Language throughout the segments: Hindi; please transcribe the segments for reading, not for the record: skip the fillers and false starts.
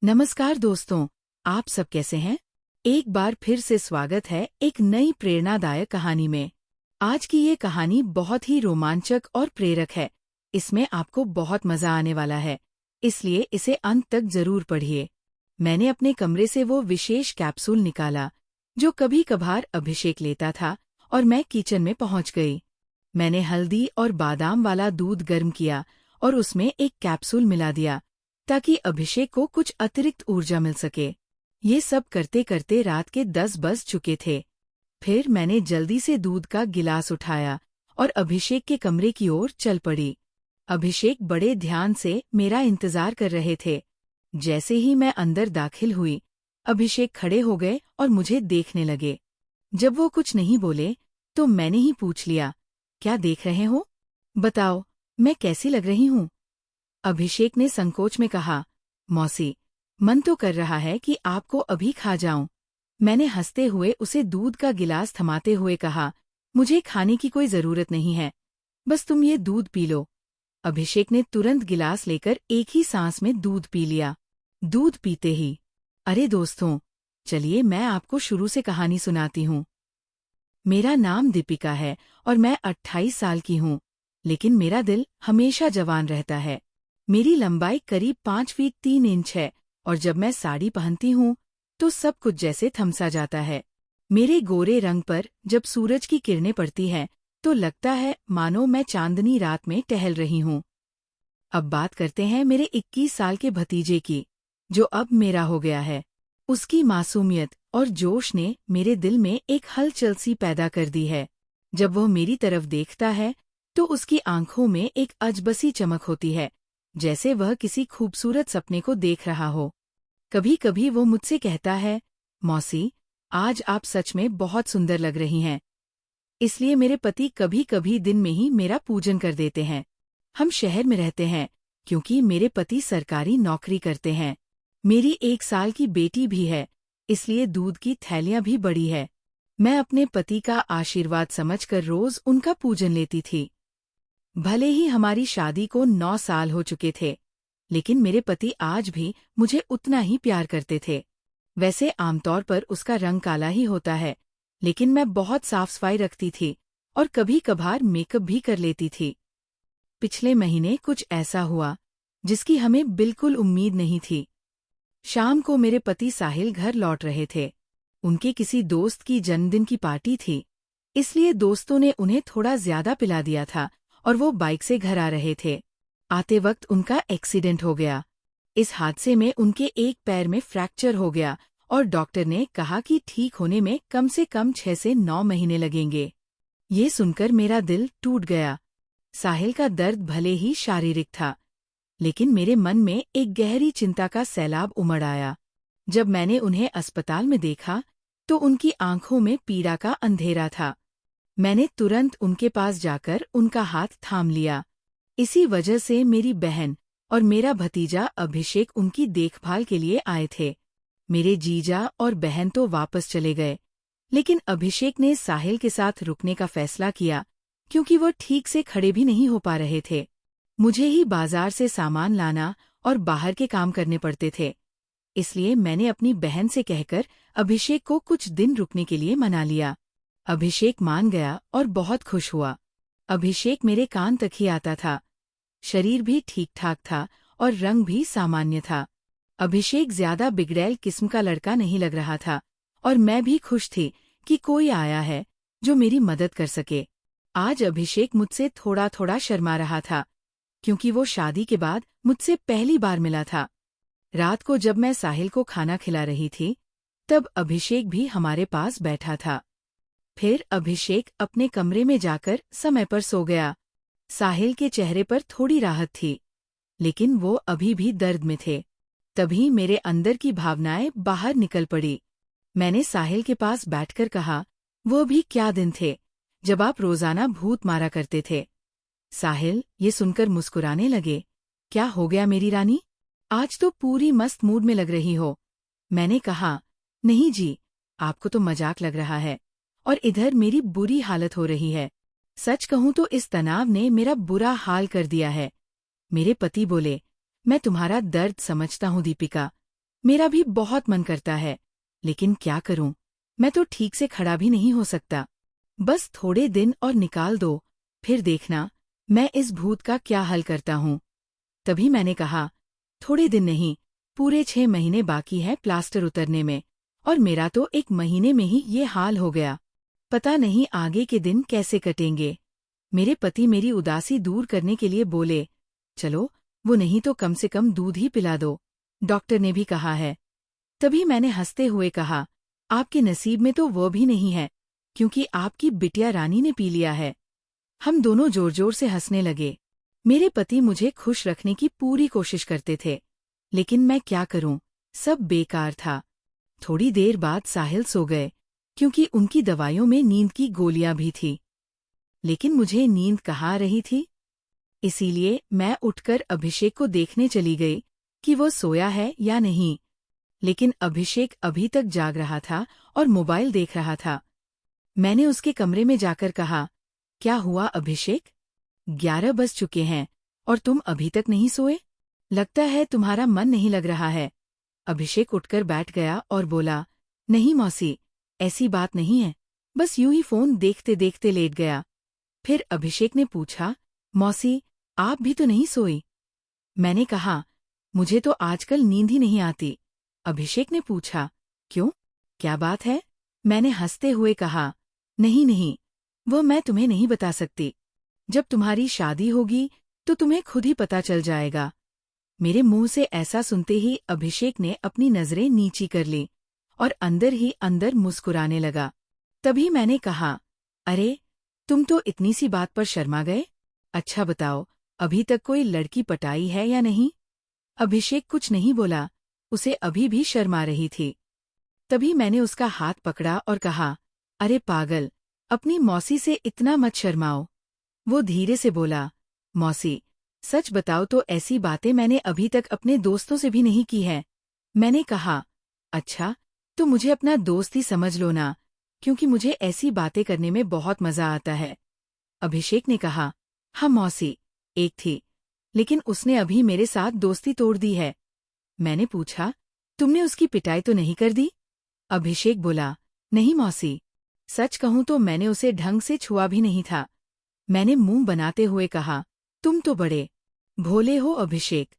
नमस्कार दोस्तों, आप सब कैसे हैं? एक बार फिर से स्वागत है एक नई प्रेरणादायक कहानी में। आज की ये कहानी बहुत ही रोमांचक और प्रेरक है। इसमें आपको बहुत मजा आने वाला है, इसलिए इसे अंत तक जरूर पढ़िए। मैंने अपने कमरे से वो विशेष कैप्सूल निकाला जो कभी कभार अभिषेक लेता था और मैं किचन में पहुंच गई। मैंने हल्दी और बादाम वाला दूध गर्म किया और उसमें एक कैप्सूल मिला दिया ताकि अभिषेक को कुछ अतिरिक्त ऊर्जा मिल सके। ये सब करते करते रात के 10 बज चुके थे। फिर मैंने जल्दी से दूध का गिलास उठाया और अभिषेक के कमरे की ओर चल पड़ी। अभिषेक बड़े ध्यान से मेरा इंतजार कर रहे थे। जैसे ही मैं अंदर दाखिल हुई, अभिषेक खड़े हो गए और मुझे देखने लगे। जब वो कुछ नहीं बोले, तो मैंने ही पूछ लिया, क्या देख रहे हो? बताओ, मैं कैसी लग रही हूँ? अभिषेक ने संकोच में कहा, मौसी, मन तो कर रहा है कि आपको अभी खा जाऊं। मैंने हंसते हुए उसे दूध का गिलास थमाते हुए कहा, मुझे खाने की कोई जरूरत नहीं है, बस तुम ये दूध पी लो। अभिषेक ने तुरंत गिलास लेकर एक ही सांस में दूध पी लिया। दूध पीते ही, अरे दोस्तों, चलिए मैं आपको शुरू से कहानी सुनाती हूँ। मेरा नाम दीपिका है और मैं 28 साल की हूँ, लेकिन मेरा दिल हमेशा जवान रहता है। मेरी लंबाई करीब 5 फीट 3 इंच है और जब मैं साड़ी पहनती हूँ तो सब कुछ जैसे थमसा जाता है। मेरे गोरे रंग पर जब सूरज की किरणें पड़ती हैं तो लगता है मानो मैं चांदनी रात में टहल रही हूँ। अब बात करते हैं मेरे 21 साल के भतीजे की, जो अब मेरा हो गया है। उसकी मासूमियत और जोश ने मेरे दिल में एक हलचल सी पैदा कर दी है। जब वह मेरी तरफ देखता है तो उसकी आंखों में एक अजबसी चमक होती है, जैसे वह किसी खूबसूरत सपने को देख रहा हो। कभी कभी वो मुझसे कहता है, मौसी, आज आप सच में बहुत सुंदर लग रही हैं। इसलिए मेरे पति कभी कभी दिन में ही मेरा पूजन कर देते हैं। हम शहर में रहते हैं क्योंकि मेरे पति सरकारी नौकरी करते हैं। मेरी 1 साल की बेटी भी है, इसलिए दूध की थैलियां भी बड़ी है। मैं अपने पति का आशीर्वाद समझकर रोज उनका पूजन लेती थी। भले ही हमारी शादी को 9 साल हो चुके थे, लेकिन मेरे पति आज भी मुझे उतना ही प्यार करते थे। वैसे आमतौर पर उसका रंग काला ही होता है, लेकिन मैं बहुत साफ सफाई रखती थी और कभी कभार मेकअप भी कर लेती थी। पिछले महीने कुछ ऐसा हुआ जिसकी हमें बिल्कुल उम्मीद नहीं थी। शाम को मेरे पति साहिल घर लौट रहे थे। उनके किसी दोस्त की जन्मदिन की पार्टी थी, इसलिए दोस्तों ने उन्हें थोड़ा ज्यादा पिला दिया था और वो बाइक से घर आ रहे थे। आते वक्त उनका एक्सीडेंट हो गया। इस हादसे में उनके एक पैर में फ्रैक्चर हो गया और डॉक्टर ने कहा कि ठीक होने में कम से कम 6 से 9 महीने लगेंगे। ये सुनकर मेरा दिल टूट गया। साहिल का दर्द भले ही शारीरिक था, लेकिन मेरे मन में एक गहरी चिंता का सैलाब उमड़ आया। जब मैंने उन्हें अस्पताल में देखा तो उनकी आंखों में पीड़ा का अंधेरा था। मैंने तुरंत उनके पास जाकर उनका हाथ थाम लिया। इसी वजह से मेरी बहन और मेरा भतीजा अभिषेक उनकी देखभाल के लिए आए थे। मेरे जीजा और बहन तो वापस चले गए, लेकिन अभिषेक ने साहिल के साथ रुकने का फैसला किया क्योंकि वो ठीक से खड़े भी नहीं हो पा रहे थे। मुझे ही बाजार से सामान लाना और बाहर के काम करने पड़ते थे, इसलिए मैंने अपनी बहन से कहकर अभिषेक को कुछ दिन रुकने के लिए मना लिया। अभिषेक मान गया और बहुत खुश हुआ। अभिषेक मेरे कान तक ही आता था। शरीर भी ठीक ठाक था और रंग भी सामान्य था। अभिषेक ज्यादा बिगड़ैल किस्म का लड़का नहीं लग रहा था और मैं भी खुश थी कि कोई आया है जो मेरी मदद कर सके। आज अभिषेक मुझसे थोड़ा थोड़ा शर्मा रहा था क्योंकि वो शादी के बाद मुझसे पहली बार मिला था। रात को जब मैं साहिल को खाना खिला रही थी, तब अभिषेक भी हमारे पास बैठा था। फिर अभिषेक अपने कमरे में जाकर समय पर सो गया। साहिल के चेहरे पर थोड़ी राहत थी, लेकिन वो अभी भी दर्द में थे। तभी मेरे अंदर की भावनाएं बाहर निकल पड़ी। मैंने साहिल के पास बैठकर कहा, वो भी क्या दिन थे जब आप रोजाना भूत मारा करते थे। साहिल ये सुनकर मुस्कुराने लगे। क्या हो गया मेरी रानी, आज तो पूरी मस्त मूड में लग रही हो। मैंने कहा, नहीं जी, आपको तो मजाक लग रहा है और इधर मेरी बुरी हालत हो रही है। सच कहूं तो इस तनाव ने मेरा बुरा हाल कर दिया है। मेरे पति बोले, मैं तुम्हारा दर्द समझता हूँ दीपिका, मेरा भी बहुत मन करता है, लेकिन क्या करूं, मैं तो ठीक से खड़ा भी नहीं हो सकता। बस थोड़े दिन और निकाल दो, फिर देखना मैं इस भूत का क्या हल करता हूँ। तभी मैंने कहा, थोड़े दिन नहीं, पूरे 6 महीने बाकी है प्लास्टर उतरने में, और मेरा तो 1 महीने में ही ये हाल हो गया। पता नहीं आगे के दिन कैसे कटेंगे। मेरे पति मेरी उदासी दूर करने के लिए बोले, चलो, वो नहीं तो कम से कम दूध ही पिला दो, डॉक्टर ने भी कहा है। तभी मैंने हंसते हुए कहा, आपके नसीब में तो वो भी नहीं है, क्योंकि आपकी बिटिया रानी ने पी लिया है। हम दोनों जोर जोर से हंसने लगे। मेरे पति मुझे खुश रखने की पूरी कोशिश करते थे, लेकिन मैं क्या करूं, सब बेकार था। थोड़ी देर बाद साहिल सो गए, क्योंकि उनकी दवाइयों में नींद की गोलियां भी थी। लेकिन मुझे नींद कहाँ आ रही थी। इसीलिए मैं उठकर अभिषेक को देखने चली गई कि वो सोया है या नहीं। लेकिन अभिषेक अभी तक जाग रहा था और मोबाइल देख रहा था। मैंने उसके कमरे में जाकर कहा, क्या हुआ अभिषेक? 11 बज चुके हैं और तुम अभी तक नहीं सोए? लगता है तुम्हारा मन नहीं लग रहा है। अभिषेक उठकर बैठ गया और बोला, नहीं मौसी, ऐसी बात नहीं है, बस यूं ही फोन देखते देखते लेट गया। फिर अभिषेक ने पूछा, मौसी, आप भी तो नहीं सोई? मैंने कहा, मुझे तो आजकल नींद ही नहीं आती। अभिषेक ने पूछा, क्यों, क्या बात है? मैंने हंसते हुए कहा, नहीं नहीं, वो मैं तुम्हें नहीं बता सकती। जब तुम्हारी शादी होगी तो तुम्हें खुद ही पता चल जाएगा। मेरे मुंह से ऐसा सुनते ही अभिषेक ने अपनी नजरें नीची कर ली और अंदर ही अंदर मुस्कुराने लगा। तभी मैंने कहा, अरे, तुम तो इतनी सी बात पर शर्मा गए। अच्छा बताओ, अभी तक कोई लड़की पटाई है या नहीं? अभिषेक कुछ नहीं बोला, उसे अभी भी शर्म आ रही थी। तभी मैंने उसका हाथ पकड़ा और कहा, अरे पागल, अपनी मौसी से इतना मत शर्माओ। वो धीरे से बोला, मौसी, सच बताओ तो ऐसी बातें मैंने अभी तक अपने दोस्तों से भी नहीं की है। मैंने कहा, अच्छा, तो मुझे अपना दोस्त ही समझ लो ना, क्योंकि मुझे ऐसी बातें करने में बहुत मजा आता है। अभिषेक ने कहा, हाँ मौसी, एक थी, लेकिन उसने अभी मेरे साथ दोस्ती तोड़ दी है। मैंने पूछा, तुमने उसकी पिटाई तो नहीं कर दी? अभिषेक बोला, नहीं मौसी, सच कहूं तो मैंने उसे ढंग से छुआ भी नहीं था। मैंने मुंह बनाते हुए कहा, तुम तो बड़े भोले हो अभिषेक।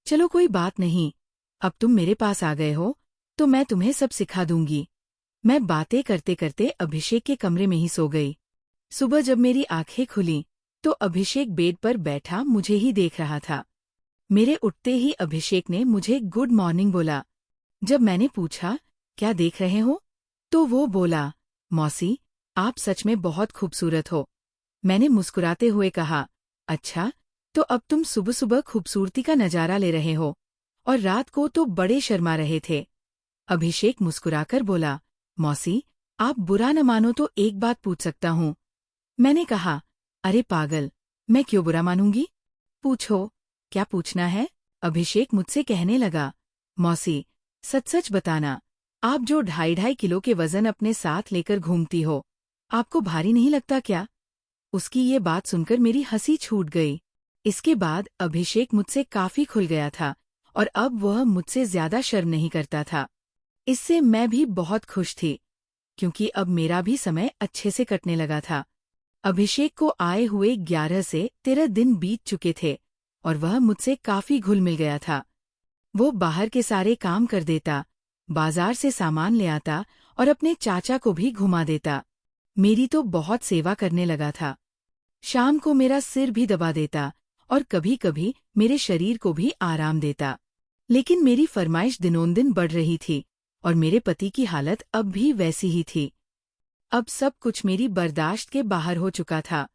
चलो कोई बात नहीं, अब तुम मेरे पास आ गए हो तो मैं तुम्हें सब सिखा दूंगी। मैं बातें करते करते अभिषेक के कमरे में ही सो गई। सुबह जब मेरी आंखें खुलीं तो अभिषेक बेड पर बैठा मुझे ही देख रहा था। मेरे उठते ही अभिषेक ने मुझे गुड मॉर्निंग बोला। जब मैंने पूछा, क्या देख रहे हो, तो वो बोला, मौसी, आप सच में बहुत खूबसूरत हो। मैंने मुस्कुराते हुए कहा, अच्छा, तो अब तुम सुबह सुबह खूबसूरती का नजारा ले रहे हो, और रात को तो बड़े शर्मा रहे थे। अभिषेक मुस्कुराकर बोला, मौसी, आप बुरा न मानो तो एक बात पूछ सकता हूँ। मैंने कहा, अरे पागल, मैं क्यों बुरा मानूंगी? पूछो, क्या पूछना है? अभिषेक मुझसे कहने लगा, मौसी, सच सच बताना, आप जो 2.5 किलो के वजन अपने साथ लेकर घूमती हो, आपको भारी नहीं लगता क्या? उसकी ये बात सुनकर मेरी हंसी छूट गई। इसके बाद अभिषेक मुझसे काफी खुल गया था और अब वह मुझसे ज्यादा शर्म नहीं करता था। इससे मैं भी बहुत खुश थी, क्योंकि अब मेरा भी समय अच्छे से कटने लगा था। अभिषेक को आए हुए 11 से 13 दिन बीत चुके थे और वह मुझसे काफी घुल मिल गया था। वो बाहर के सारे काम कर देता, बाजार से सामान ले आता और अपने चाचा को भी घुमा देता। मेरी तो बहुत सेवा करने लगा था। शाम को मेरा सिर भी दबा देता और कभी कभी मेरे शरीर को भी आराम देता। लेकिन मेरी फरमाइश दिनोंदिन बढ़ रही थी और मेरे पति की हालत अब भी वैसी ही थी। अब सब कुछ मेरी बर्दाश्त के बाहर हो चुका था।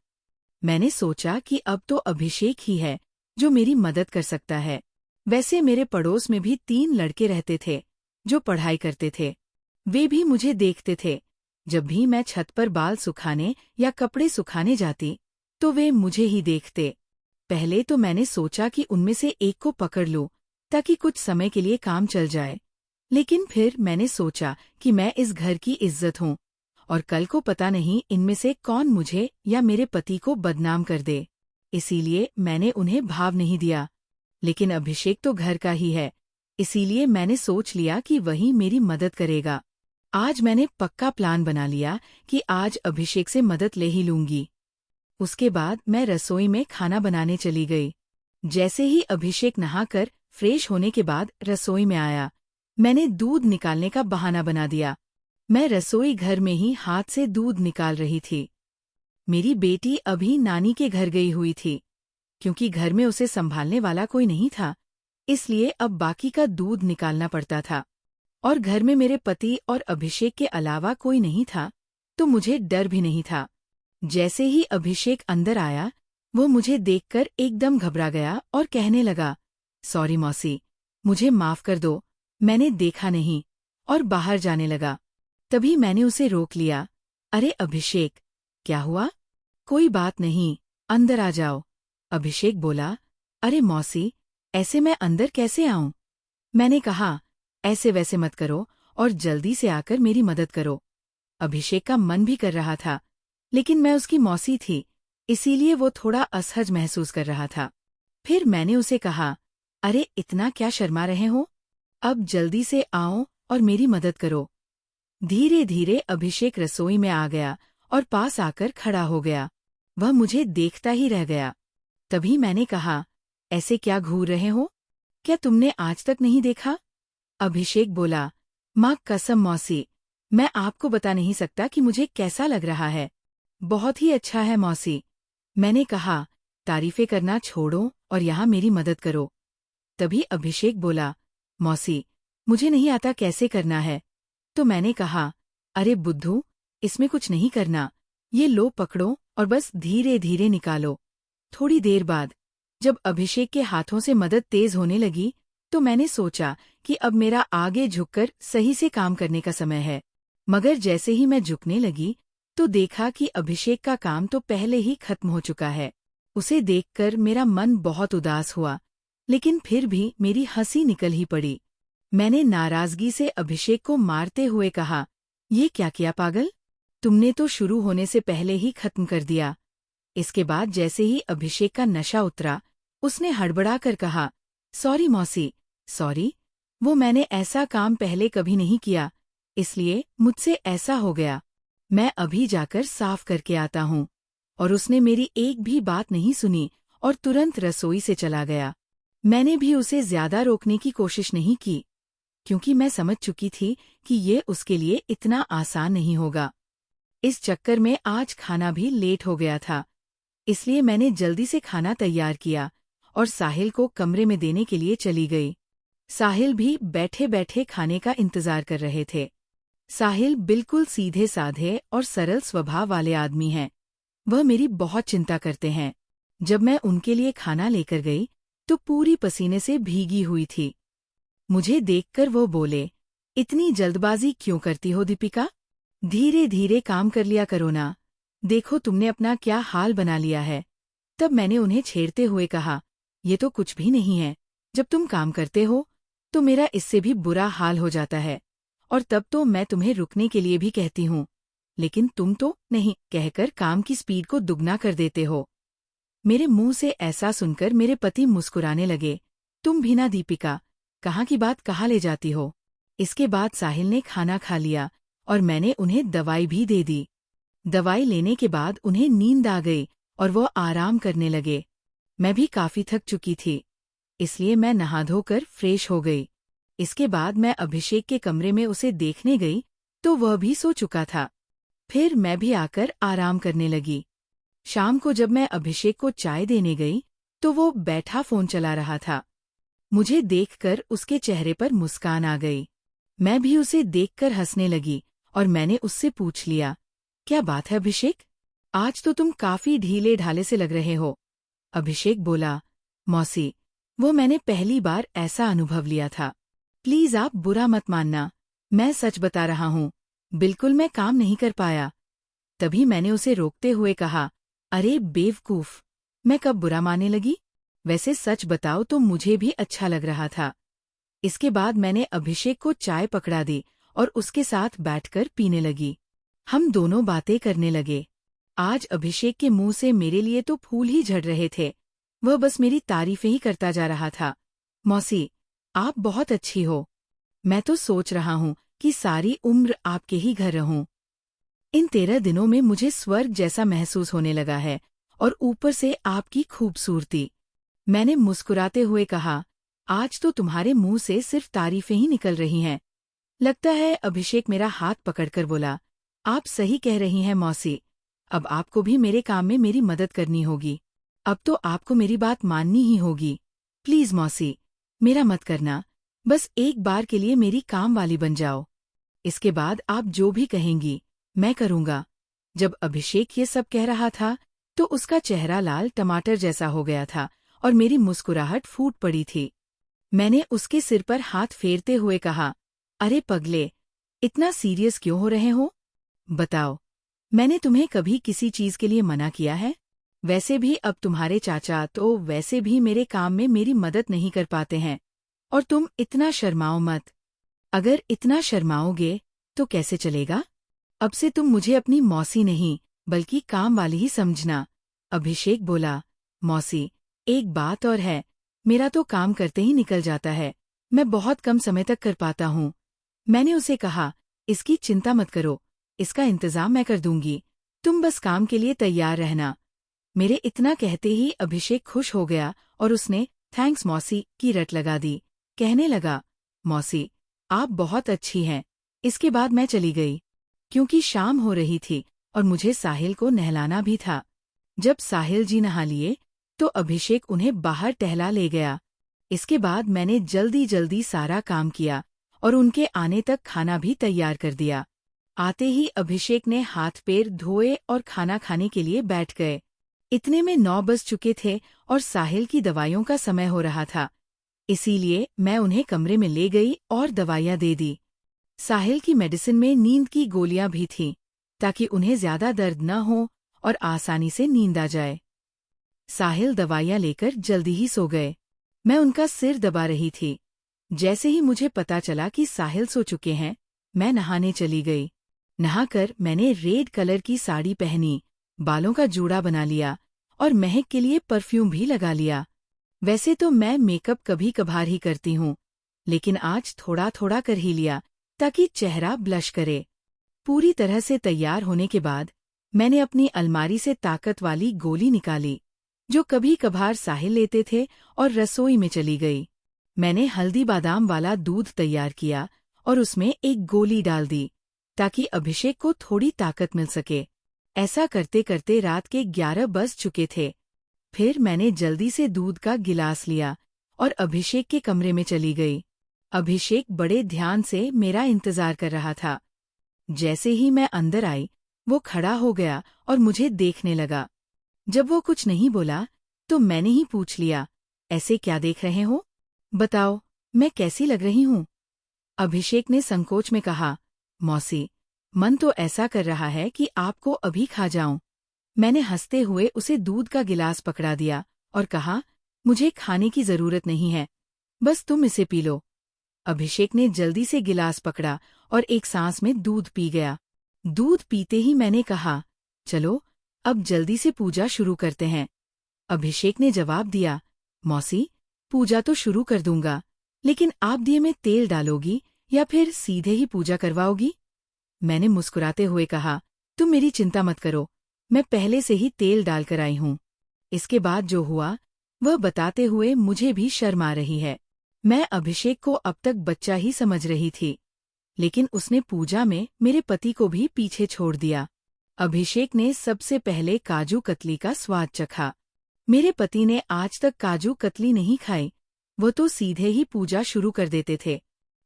मैंने सोचा कि अब तो अभिषेक ही है जो मेरी मदद कर सकता है। वैसे मेरे पड़ोस में भी 3 लड़के रहते थे जो पढ़ाई करते थे। वे भी मुझे देखते थे। जब भी मैं छत पर बाल सुखाने या कपड़े सुखाने जाती तो वे मुझे ही देखते। पहले तो मैंने सोचा कि उनमें से एक को पकड़ लूं ताकि कुछ समय के लिए काम चल जाए, लेकिन फिर मैंने सोचा कि मैं इस घर की इज्जत हूं और कल को पता नहीं इनमें से कौन मुझे या मेरे पति को बदनाम कर दे। इसीलिए मैंने उन्हें भाव नहीं दिया। लेकिन अभिषेक तो घर का ही है, इसीलिए मैंने सोच लिया कि वही मेरी मदद करेगा। आज मैंने पक्का प्लान बना लिया कि आज अभिषेक से मदद ले ही लूंगी। उसके बाद मैं रसोई में खाना बनाने चली गई। जैसे ही अभिषेक नहाकर फ्रेश होने के बाद रसोई में आया, मैंने दूध निकालने का बहाना बना दिया। मैं रसोई घर में ही हाथ से दूध निकाल रही थी। मेरी बेटी अभी नानी के घर गई हुई थी। क्योंकि घर में उसे संभालने वाला कोई नहीं था, इसलिए अब बाकी का दूध निकालना पड़ता था। और घर में मेरे पति और अभिषेक के अलावा कोई नहीं था, तो मुझे डर भी नहीं था। जैसे ही अभिषेक अंदर आया, वो मुझे देखकर एकदम घबरा गया और कहने लगा, सॉरी मौसी, मुझे माफ कर दो, मैंने देखा नहीं, और बाहर जाने लगा। तभी मैंने उसे रोक लिया। अरे अभिषेक, क्या हुआ? कोई बात नहीं, अंदर आ जाओ। अभिषेक बोला, अरे मौसी, ऐसे मैं अंदर कैसे आऊं? मैंने कहा, ऐसे वैसे मत करो और जल्दी से आकर मेरी मदद करो। अभिषेक का मन भी कर रहा था, लेकिन मैं उसकी मौसी थी, इसीलिए वो थोड़ा असहज महसूस कर रहा था। फिर मैंने उसे कहा, अरे इतना क्या शर्मा रहे हो? अब जल्दी से आओ और मेरी मदद करो। धीरे धीरे अभिषेक रसोई में आ गया और पास आकर खड़ा हो गया। वह मुझे देखता ही रह गया। तभी मैंने कहा, ऐसे क्या घूर रहे हो? क्या तुमने आज तक नहीं देखा? अभिषेक बोला, माँ कसम मौसी, मैं आपको बता नहीं सकता कि मुझे कैसा लग रहा है। बहुत ही अच्छा है मौसी। मैंने कहा, तारीफें करना छोड़ो और यहाँ मेरी मदद करो। तभी अभिषेक बोला, मौसी, मुझे नहीं आता कैसे करना है। तो मैंने कहा, अरे बुद्धू, इसमें कुछ नहीं करना, ये लो पकड़ो और बस धीरे धीरे निकालो। थोड़ी देर बाद जब अभिषेक के हाथों से मदद तेज होने लगी, तो मैंने सोचा कि अब मेरा आगे झुककर सही से काम करने का समय है। मगर जैसे ही मैं झुकने लगी, तो देखा कि अभिषेक का काम तो पहले ही खत्म हो चुका है। उसे देखकर मेरा मन बहुत उदास हुआ, लेकिन फिर भी मेरी हंसी निकल ही पड़ी। मैंने नाराजगी से अभिषेक को मारते हुए कहा, ये क्या किया पागल? तुमने तो शुरू होने से पहले ही खत्म कर दिया। इसके बाद जैसे ही अभिषेक का नशा उतरा, उसने हड़बड़ा कर कहा, सॉरी मौसी, सॉरी, वो मैंने ऐसा काम पहले कभी नहीं किया, इसलिए मुझसे ऐसा हो गया। मैं अभी जाकर साफ करके आता हूँ। और उसने मेरी एक भी बात नहीं सुनी और तुरंत रसोई से चला गया। मैंने भी उसे ज्यादा रोकने की कोशिश नहीं की, क्योंकि मैं समझ चुकी थी कि ये उसके लिए इतना आसान नहीं होगा। इस चक्कर में आज खाना भी लेट हो गया था, इसलिए मैंने जल्दी से खाना तैयार किया और साहिल को कमरे में देने के लिए चली गई। साहिल भी बैठे बैठे खाने का इंतजार कर रहे थे। साहिल बिल्कुल सीधे साधे और सरल स्वभाव वाले आदमी हैं। वह मेरी बहुत चिंता करते हैं। जब मैं उनके लिए खाना लेकर गई, तो पूरी पसीने से भीगी हुई थी। मुझे देखकर वो बोले, इतनी जल्दबाजी क्यों करती हो दीपिका? धीरे धीरे काम कर लिया करो ना। देखो तुमने अपना क्या हाल बना लिया है। तब मैंने उन्हें छेड़ते हुए कहा, ये तो कुछ भी नहीं है। जब तुम काम करते हो, तो मेरा इससे भी बुरा हाल हो जाता है, और तब तो मैं तुम्हें रुकने के लिए भी कहती हूँ, लेकिन तुम तो नहीं कहकर काम की स्पीड को दुगना कर देते हो। मेरे मुंह से ऐसा सुनकर मेरे पति मुस्कुराने लगे। तुम भी ना दीपिका, कहाँ की बात कहाँ ले जाती हो। इसके बाद साहिल ने खाना खा लिया और मैंने उन्हें दवाई भी दे दी। दवाई लेने के बाद उन्हें नींद आ गई और वो आराम करने लगे। मैं भी काफी थक चुकी थी, इसलिए मैं नहा धोकर फ्रेश हो गई। इसके बाद मैं अभिषेक के कमरे में उसे देखने गई, तो वह भी सो चुका था। फिर मैं भी आकर आराम करने लगी। शाम को जब मैं अभिषेक को चाय देने गई, तो वो बैठा फोन चला रहा था। मुझे देखकर उसके चेहरे पर मुस्कान आ गई। मैं भी उसे देखकर हंसने लगी और मैंने उससे पूछ लिया, क्या बात है अभिषेक? आज तो तुम काफी ढीले ढाले से लग रहे हो। अभिषेक बोला, मौसी, वो मैंने पहली बार ऐसा अनुभव लिया था। प्लीज आप बुरा मत मानना, मैं सच बता रहा हूँ, बिल्कुल मैं काम नहीं कर पाया। तभी मैंने उसे रोकते हुए कहा, अरे बेवकूफ, मैं कब बुरा मानने लगी? वैसे सच बताओ तो मुझे भी अच्छा लग रहा था। इसके बाद मैंने अभिषेक को चाय पकड़ा दी और उसके साथ बैठकर पीने लगी। हम दोनों बातें करने लगे। आज अभिषेक के मुंह से मेरे लिए तो फूल ही झड़ रहे थे। वह बस मेरी तारीफें ही करता जा रहा था। मौसी, आप बहुत अच्छी हो। मैं तो सोच रहा हूँ कि सारी उम्र आपके ही घर रहूं। इन 13 दिनों में मुझे स्वर्ग जैसा महसूस होने लगा है, और ऊपर से आपकी खूबसूरती। मैंने मुस्कुराते हुए कहा, आज तो तुम्हारे मुंह से सिर्फ तारीफें ही निकल रही हैं। लगता है अभिषेक मेरा हाथ पकड़कर बोला, आप सही कह रही हैं मौसी। अब आपको भी मेरे काम में मेरी मदद करनी होगी। अब तो आपको मेरी बात माननी ही होगी। प्लीज मौसी, मेरा मत करना। बस एक बार के लिए मेरी काम वाली बन जाओ। इसके बाद आप जो भी कहेंगी, मैं करूंगा। जब अभिषेक ये सब कह रहा था, तो उसका चेहरा लाल टमाटर जैसा हो गया था और मेरी मुस्कुराहट फूट पड़ी थी। मैंने उसके सिर पर हाथ फेरते हुए कहा, अरे पगले, इतना सीरियस क्यों हो रहे हो? बताओ, मैंने तुम्हें कभी किसी चीज के लिए मना किया है? वैसे भी अब तुम्हारे चाचा तो वैसे भी मेरे काम में मेरी मदद नहीं कर पाते हैं, और तुम इतना शर्माओ मत। अगर इतना शर्माओगे तो कैसे चलेगा? अब से तुम मुझे अपनी मौसी नहीं, बल्कि काम वाली ही समझना। अभिषेक बोला, मौसी, एक बात और है, मेरा तो काम करते ही निकल जाता है। मैं बहुत कम समय तक कर पाता हूँ। मैंने उसे कहा, इसकी चिंता मत करो, इसका इंतजाम मैं कर दूंगी। तुम बस काम के लिए तैयार रहना। मेरे इतना कहते ही अभिषेक खुश हो गया और उसने थैंक्स मौसी की रट लगा दी। कहने लगा, मौसी, आप बहुत अच्छी हैं। इसके बाद मैं चली गई, क्योंकि शाम हो रही थी और मुझे साहिल को नहलाना भी था। जब साहिल जी नहा लिए, तो अभिषेक उन्हें बाहर टहला ले गया। इसके बाद मैंने जल्दी जल्दी सारा काम किया और उनके आने तक खाना भी तैयार कर दिया। आते ही अभिषेक ने हाथ पैर धोए और खाना खाने के लिए बैठ गए। इतने में 9 बज चुके थे और साहिल की दवाइयों का समय हो रहा था। इसीलिए मैं उन्हें कमरे में ले गई और दवाइयाँ दे दी। साहिल की मेडिसिन में नींद की गोलियां भी थीं, ताकि उन्हें ज्यादा दर्द न हो और आसानी से नींद आ जाए। साहिल दवाइयाँ लेकर जल्दी ही सो गए। मैं उनका सिर दबा रही थी। जैसे ही मुझे पता चला कि साहिल सो चुके हैं, मैं नहाने चली गई। नहाकर मैंने रेड कलर की साड़ी पहनी, बालों का जूड़ा बना लिया और महक के लिए परफ्यूम भी लगा लिया। वैसे तो मैं मेकअप कभी कभार ही करती हूँ, लेकिन आज थोड़ा थोड़ा कर ही लिया, ताकि चेहरा ब्लश करे। पूरी तरह से तैयार होने के बाद मैंने अपनी अलमारी से ताकत वाली गोली निकाली, जो कभी कभार साहिल लेते थे, और रसोई में चली गई। मैंने हल्दी बादाम वाला दूध तैयार किया और उसमें एक गोली डाल दी, ताकि अभिषेक को थोड़ी ताकत मिल सके। ऐसा करते करते रात के 11 बज चुके थे। फिर मैंने जल्दी से दूध का गिलास लिया और अभिषेक के कमरे में चली गई। अभिषेक बड़े ध्यान से मेरा इंतजार कर रहा था। जैसे ही मैं अंदर आई, वो खड़ा हो गया और मुझे देखने लगा। जब वो कुछ नहीं बोला, तो मैंने ही पूछ लिया, ऐसे क्या देख रहे हो? बताओ, मैं कैसी लग रही हूँ? अभिषेक ने संकोच में कहा, मौसी, मन तो ऐसा कर रहा है कि आपको अभी खा जाऊं। मैंने हंसते हुए उसे दूध का गिलास पकड़ा दिया और कहा, मुझे खाने की जरूरत नहीं है, बस तुम इसे पी लो। अभिषेक ने जल्दी से गिलास पकड़ा और एक सांस में दूध पी गया। दूध पीते ही मैंने कहा, चलो, अब जल्दी से पूजा शुरू करते हैं। अभिषेक ने जवाब दिया, मौसी, पूजा तो शुरू कर दूंगा, लेकिन आप दिए में तेल डालोगी या फिर सीधे ही पूजा करवाओगी? मैंने मुस्कुराते हुए कहा, तुम मेरी चिंता मत करो, मैं पहले से ही तेल डालकर आई हूँ। इसके बाद जो हुआ, वह बताते हुए मुझे भी शर्म आ रही है। मैं अभिषेक को अब तक बच्चा ही समझ रही थी, लेकिन उसने पूजा में मेरे पति को भी पीछे छोड़ दिया। अभिषेक ने सबसे पहले काजू कतली का स्वाद चखा। मेरे पति ने आज तक काजू कतली नहीं खाई, वो तो सीधे ही पूजा शुरू कर देते थे।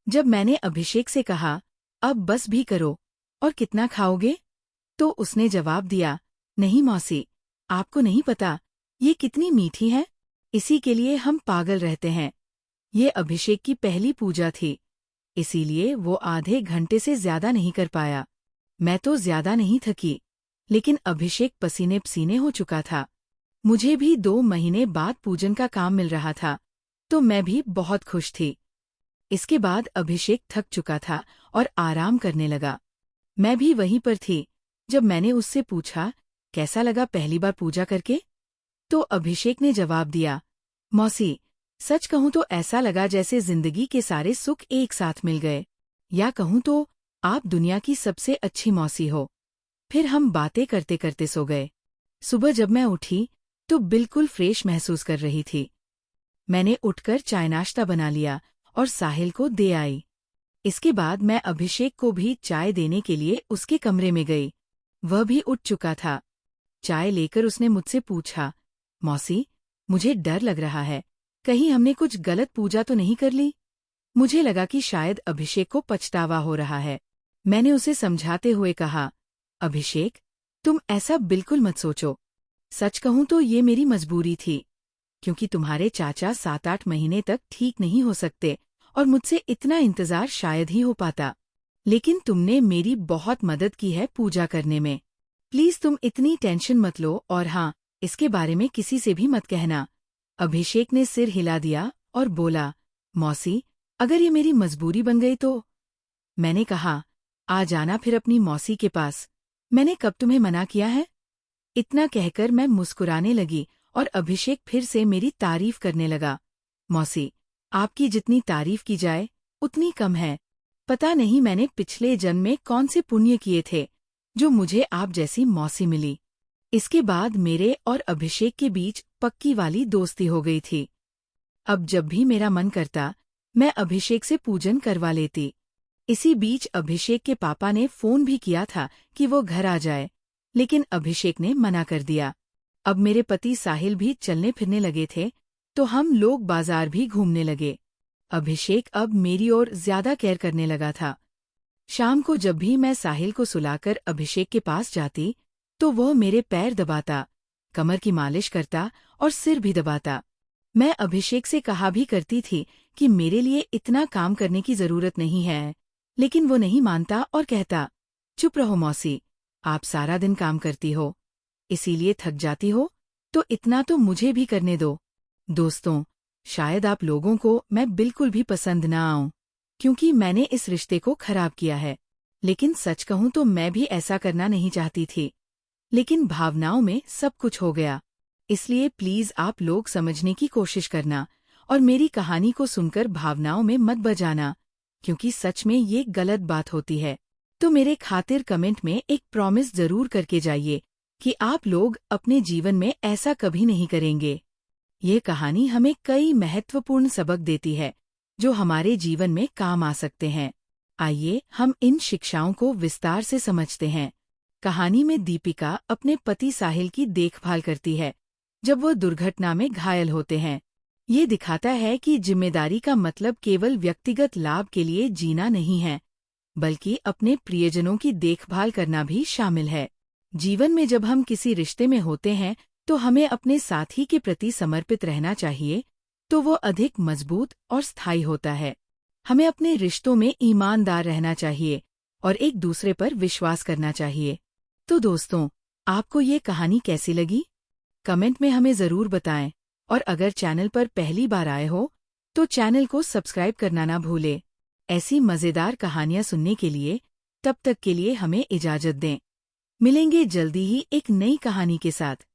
जब मैंने अभिषेक से कहा, अब बस भी करो, और कितना खाओगे? तो उसने जवाब दिया, नहीं मौसी, आपको नहीं पता, ये कितनी मीठी है, इसी के लिए हम पागल रहते हैं। ये अभिषेक की पहली पूजा थी, इसीलिए वो आधे घंटे से ज्यादा नहीं कर पाया। मैं तो ज्यादा नहीं थकी, लेकिन अभिषेक पसीने पसीने हो चुका था। मुझे भी 2 महीने बाद पूजन का काम मिल रहा था, तो मैं भी बहुत खुश थी। इसके बाद अभिषेक थक चुका था और आराम करने लगा। मैं भी वहीं पर थी जब मैंने उससे पूछा, कैसा लगा पहली बार पूजा करके? तो अभिषेक ने जवाब दिया, मौसी, सच कहूँ तो ऐसा लगा जैसे जिंदगी के सारे सुख एक साथ मिल गए। या कहूँ तो आप दुनिया की सबसे अच्छी मौसी हो। फिर हम बातें करते करते सो गए। सुबह जब मैं उठी तो बिल्कुल फ्रेश महसूस कर रही थी। मैंने उठकर चाय नाश्ता बना लिया और साहिल को दे आई। इसके बाद मैं अभिषेक को भी चाय देने के लिए उसके कमरे में गई। वह भी उठ चुका था। चाय लेकर उसने मुझसे पूछा, मौसी, मुझे डर लग रहा है, कहीं हमने कुछ गलत पूजा तो नहीं कर ली? मुझे लगा कि शायद अभिषेक को पछतावा हो रहा है। मैंने उसे समझाते हुए कहा, अभिषेक, तुम ऐसा बिल्कुल मत सोचो। सच कहूँ तो ये मेरी मजबूरी थी, क्योंकि तुम्हारे चाचा 7-8 महीने तक ठीक नहीं हो सकते और मुझसे इतना इंतजार शायद ही हो पाता। लेकिन तुमने मेरी बहुत मदद की है पूजा करने में। प्लीज तुम इतनी टेंशन मत लो और हाँ, इसके बारे में किसी से भी मत कहना। अभिषेक ने सिर हिला दिया और बोला, मौसी, अगर ये मेरी मजबूरी बन गई तो? मैंने कहा, आ जाना फिर अपनी मौसी के पास। मैंने कब तुम्हें मना किया है? इतना कहकर मैं मुस्कुराने लगी और अभिषेक फिर से मेरी तारीफ करने लगा। मौसी, आपकी जितनी तारीफ की जाए उतनी कम है। पता नहीं मैंने पिछले जन्म में कौन से पुण्य किए थे जो मुझे आप जैसी मौसी मिली। इसके बाद मेरे और अभिषेक के बीच पक्की वाली दोस्ती हो गई थी। अब जब भी मेरा मन करता, मैं अभिषेक से पूजन करवा लेती। इसी बीच अभिषेक के पापा ने फोन भी किया था कि वो घर आ जाए, लेकिन अभिषेक ने मना कर दिया। अब मेरे पति साहिल भी चलने फिरने लगे थे, तो हम लोग बाजार भी घूमने लगे। अभिषेक अब मेरी ओर ज्यादा केयर करने लगा था। शाम को जब भी मैं साहिल को सुलाकर अभिषेक के पास जाती, तो वह मेरे पैर दबाता, कमर की मालिश करता और सिर भी दबाता। मैं अभिषेक से कहा भी करती थी कि मेरे लिए इतना काम करने की जरूरत नहीं है, लेकिन वो नहीं मानता और कहता, चुप रहो मौसी, आप सारा दिन काम करती हो, इसीलिए थक जाती हो, तो इतना तो मुझे भी करने दो। दोस्तों, शायद आप लोगों को मैं बिल्कुल भी पसंद ना आऊं, क्योंकि मैंने इस रिश्ते को खराब किया है। लेकिन सच कहूं तो मैं भी ऐसा करना नहीं चाहती थी, लेकिन भावनाओं में सब कुछ हो गया। इसलिए प्लीज आप लोग समझने की कोशिश करना और मेरी कहानी को सुनकर भावनाओं में मत बजाना, क्योंकि सच में ये गलत बात होती है। तो मेरे खातिर कमेंट में एक प्रॉमिस जरूर करके जाइए कि आप लोग अपने जीवन में ऐसा कभी नहीं करेंगे। ये कहानी हमें कई महत्वपूर्ण सबक देती है जो हमारे जीवन में काम आ सकते हैं। आइए हम इन शिक्षाओं को विस्तार से समझते हैं। कहानी में दीपिका अपने पति साहिल की देखभाल करती है जब वो दुर्घटना में घायल होते हैं। ये दिखाता है कि जिम्मेदारी का मतलब केवल व्यक्तिगत लाभ के लिए जीना नहीं है, बल्कि अपने प्रियजनों की देखभाल करना भी शामिल है। जीवन में जब हम किसी रिश्ते में होते हैं तो हमें अपने साथी के प्रति समर्पित रहना चाहिए, तो वो अधिक मजबूत और स्थायी होता है। हमें अपने रिश्तों में ईमानदार रहना चाहिए और एक दूसरे पर विश्वास करना चाहिए। तो दोस्तों, आपको ये कहानी कैसी लगी? कमेंट में हमें जरूर बताएं और अगर चैनल पर पहली बार आए हो तो चैनल को सब्सक्राइब करना ना भूलें। ऐसी मजेदार कहानियां सुनने के लिए तब तक के लिए हमें इजाजत दें। मिलेंगे जल्दी ही एक नई कहानी के साथ।